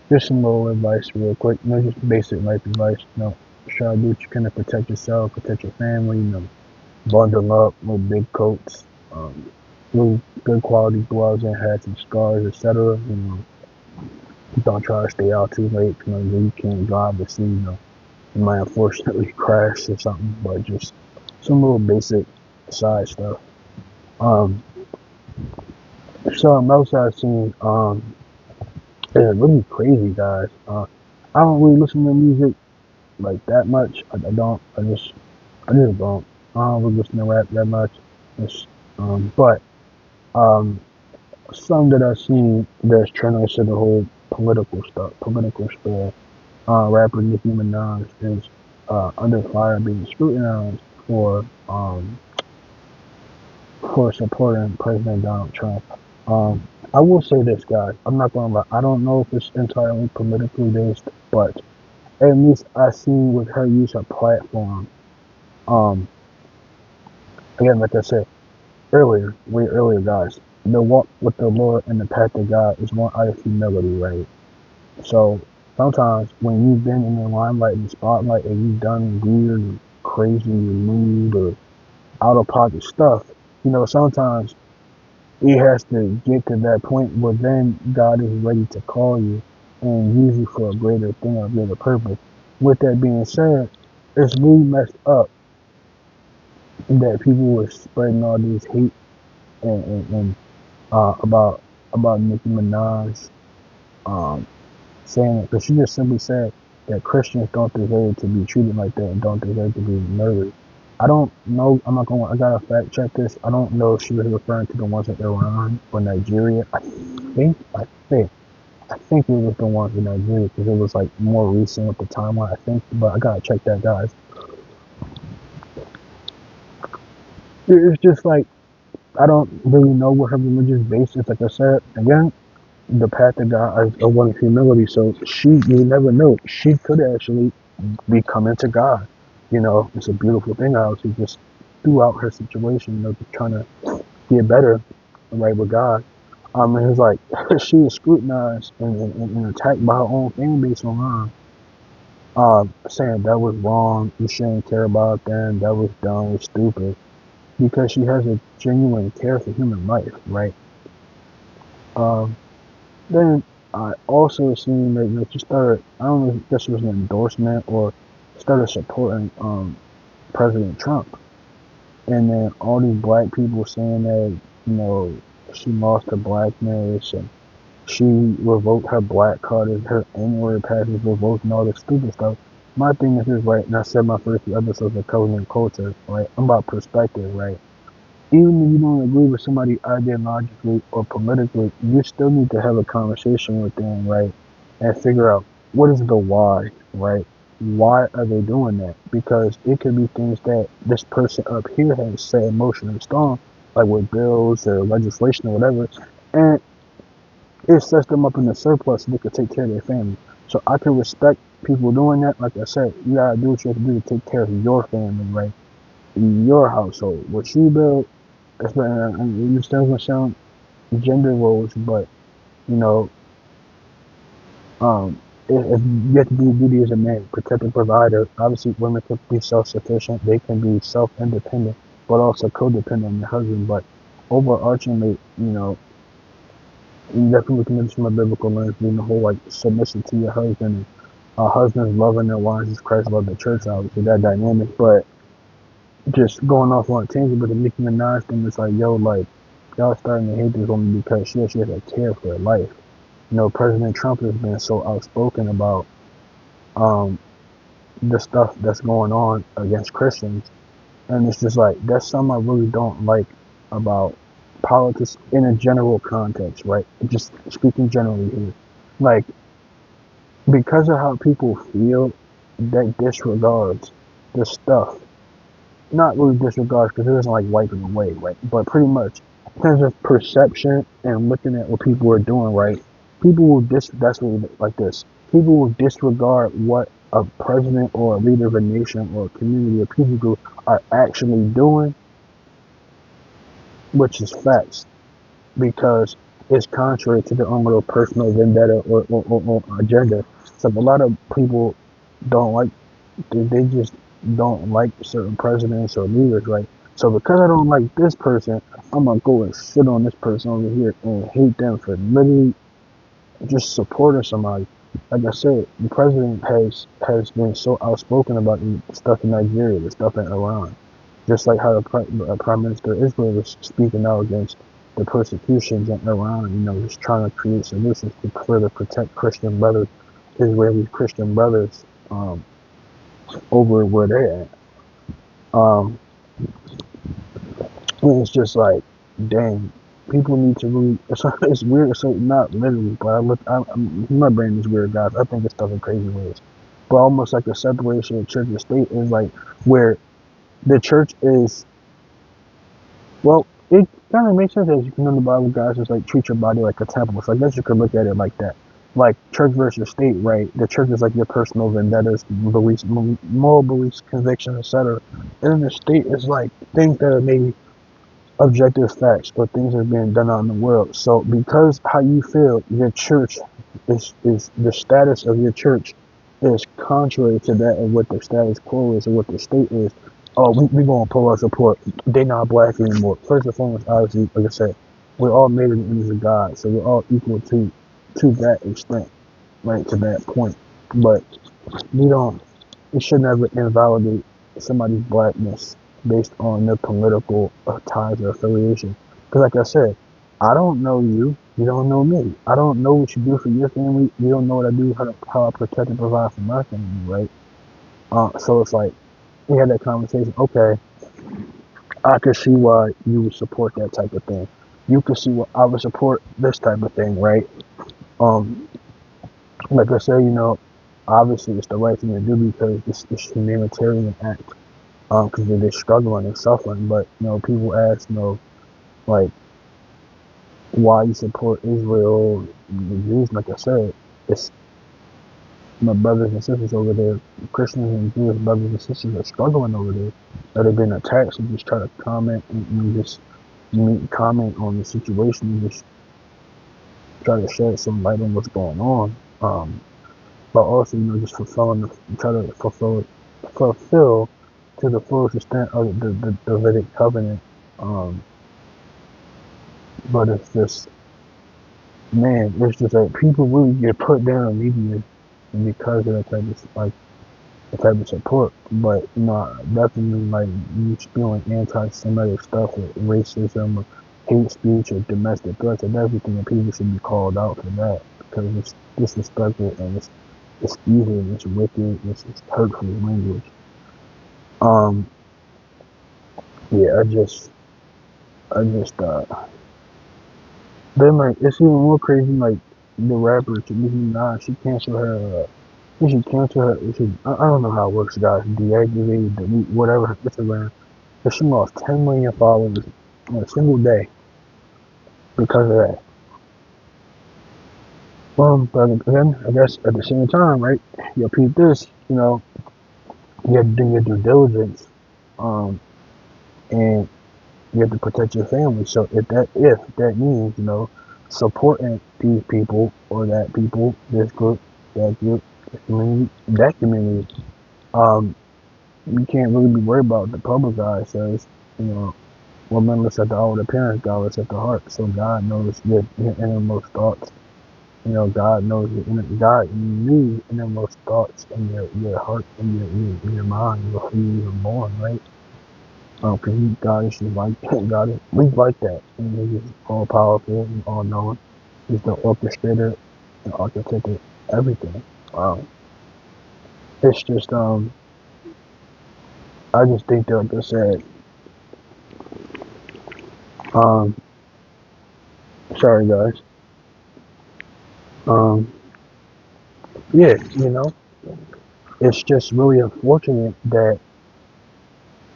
Just some little advice real quick, just basic life advice, try to do what you can to protect yourself, protect your family, bundle up with big coats, really good quality gloves and hats and scarves, etc. Don't try to stay out too late because you can't drive to see, you might unfortunately crash or something, but just some little basic side stuff. Um, something else I've seen, is really crazy, guys. I don't really listen to music like that much. I don't. I just don't. I don't really listen to rap that much. It's, but um, some that I've seen that's trending to the whole political stuff, political sphere. Rapper Nicki Minaj is under fire, being scrutinized for supporting President Donald Trump. Um, I will say this, guys. I'm not gonna lie. I don't know if it's entirely politically based, but at least I seen with her use her platform. Um, Again, like I said earlier, way earlier, guys. The walk with the Lord and the path of God is one out of humility, right? So sometimes when you've been in the limelight and the spotlight and you've done weird, crazy, rude, or out of pocket stuff, sometimes it has to get to that point where then God is ready to call you and use you for a greater thing or a greater purpose. With that being said, it's really messed up that people were spreading all these hate and about Nicki Minaj, um, saying it because she just simply said that Christians don't deserve to be treated like that and don't deserve to be murdered. I don't know. I'm not going. I gotta fact check this. I don't know if she was referring to the ones in Iran or Nigeria. I think it was the ones in Nigeria because it was like more recent with the timeline. I think, but I gotta check that, guys. It's just like I don't really know what her religious base is. Like I said again, the path of God is a one of humility. So you never know. She could actually be coming to God. It's a beautiful thing how she just throughout her situation, just trying to get better, right, with God. And it's like she was scrutinized and attacked by her own fan base online, saying that was wrong, you shouldn't care about them, that was dumb, it's stupid, because she has a genuine care for human life, right? Um, then I also seen that she started, I don't know if this was an endorsement or started supporting President Trump. And then all these black people saying that, you know, she lost her blackness and she revoked her black card and her N-word passes revoked and all this stupid stuff. My thing is this, right, and I said my first few episodes of Covenant Culture, right? I'm about perspective, right? Even if you don't agree with somebody ideologically or politically, you still need to have a conversation with them, right? And figure out what is the why, right? Why are they doing that? Because it could be things that this person up here has set in motion and stone, like with bills or legislation or whatever, and it sets them up in the surplus so they could take care of their family. So I can respect people doing that. Like I said, you gotta do what you have to do to take care of your family, right? Your household. What you build, it still gonna sound gender roles, but you know, if you have to do duty as a man, protect and provider. Obviously, women can be self-sufficient; they can be self-independent, but also codependent on their husband. But overarchingly, you definitely looking at this from a biblical lens, being the whole like submission to your husband and husbands loving their wives as Christ loved the church. Obviously, that dynamic, but just going off on a tangent, but the Nicki Minaj thing is like, yo, like, y'all starting to hate this woman because she has a care for her life. President Trump has been so outspoken about um, the stuff that's going on against Christians. And it's just like, that's something I really don't like about politics in a general context, right? Just speaking generally here. Like, because of how people feel, that disregards the stuff not really disregards because it doesn't like wiping away, right? But pretty much in terms of perception and looking at what people are doing, right? People will that's what like this. People will disregard what a president or a leader of a nation or a community or people group are actually doing, which is facts, because it's contrary to their own little personal vendetta or agenda. So a lot of people don't like they just don't like certain presidents or leaders, right? So because I don't like this person, I'm gonna go and shit on this person over here and hate them for literally just supporting somebody. Like I said, the president has been so outspoken about the stuff in Nigeria, the stuff in Iran, just like how the Prime Minister of Israel was speaking out against the persecutions in Iran. Just trying to create solutions to further protect Christian brothers, Israeli Christian brothers, over where they're at. Um, And it's just like, dang, people need to really. It's weird. So not literally, but my brain is weird, guys. I think it's stuff in crazy ways. But almost like the separation of church and state is like where the church is. Well, it kind of makes sense as you can know the Bible, guys. It's like treat your body like a temple. So I guess you could look at it like that. Like church versus state, right? The church is like your personal vendettas, beliefs, moral beliefs, convictions, etc. And then the state is like things that are maybe objective facts or things that are being done out in the world. So because how you feel, your church is the status of your church is contrary to that of what the status quo is or what the state is. Oh, we gonna pull our support. They not black anymore. First and foremost, obviously, like I said, we're all made in the image of God, so we're all equal to that extent, right? To that point. But we don't it should never invalidate somebody's blackness based on their political ties or affiliation. Because, like I said, I don't know you. You don't know me. I don't know what you do for your family. You don't know what I do, how I protect and provide for my family, right? So it's like, we had that conversation. Okay, I can see why you would support that type of thing. You can see why I would support this type of thing, right? Um, like I said, obviously it's the right thing to do because it's a humanitarian act because they're struggling and suffering. But people ask, like why you support Israel, the Jews. Like I said, it's my brothers and sisters over there, Christians and Jewish brothers and sisters are struggling over there that have been attacked. So just try to comment and just comment on the situation and just try to shed some light on what's going on. But also, just try to fulfill to the fullest extent of the Davidic covenant. Um, but it's just, man, it's just like people really get put down immediately because of that type of like the type of support. But definitely like you spewing anti-Semitic stuff or racism or hate speech or domestic threats and everything, and people should be called out for that because it's disrespectful and it's evil, it's wicked, it's hurtful language. Um, yeah, I just then like it's even more crazy like the rapper Nicki Minaj, she canceled her. She should cancel her. I don't know how it works, guys. Deactivate, delete, whatever Instagram. But she lost 10 million followers in a single day because of that. But again, I guess at the same time, right? You repeat this, you have to do your due diligence, um, and you have to protect your family. So if that means supporting these people or that people, this group, that community, um, you can't really be worried about what the public eye says. You know, what men looks at the outward appearance, God looks at the heart. So God knows your innermost thoughts. God knows God knew innermost thoughts in your heart and your mind before you were born, right? Because God is just like God is we like that. And He's all powerful and all knowing. He's the orchestrator and architect of everything. Um, it's just I just think that like I said, um, sorry guys. Um, yeah, it's just really unfortunate that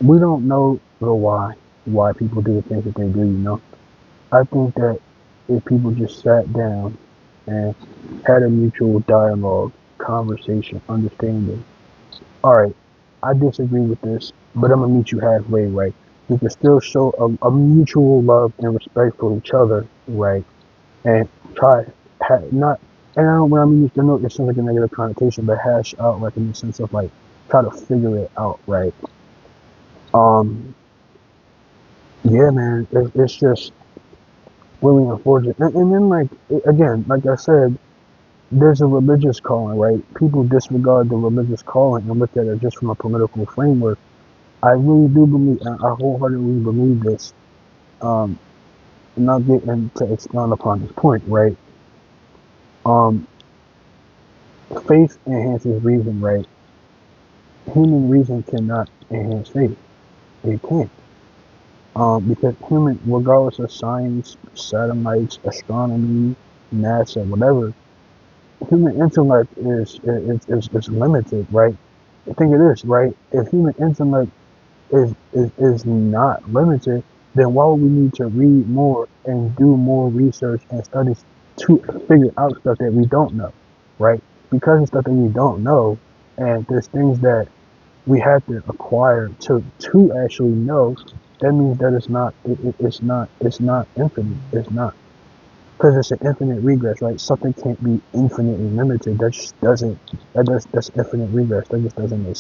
we don't know the why people do the things that they do. I think that if people just sat down and had a mutual dialogue, conversation, understanding. All right, I disagree with this, but I'm gonna meet you halfway, right? We can still show a mutual love and respect for each other, right? And try not. And I don't when I mean I know it sounds like a negative connotation, but hash out like in the sense of like try to figure it out, right? Um, yeah, man, it's just really unfortunate. And then like again, like I said, there's a religious calling, right? People disregard the religious calling and look at it just from a political framework. I really do believe, I wholeheartedly believe this. Um, and I'll get into expound upon this point, right? Um, faith enhances reason, right? Human reason cannot enhance faith. It can't. Because human, regardless of science, satellites, astronomy, NASA, whatever, human intellect is limited, right? I think it is, right? If human intellect is not limited, then why would we need to read more and do more research and studies to figure out stuff that we don't know, right? Because of stuff that we don't know, and there's things that we have to acquire to actually know. That means that it's not infinite. It's not because it's an infinite regress, right? Something can't be infinitely limited. That just doesn't that's infinite regress. That just doesn't make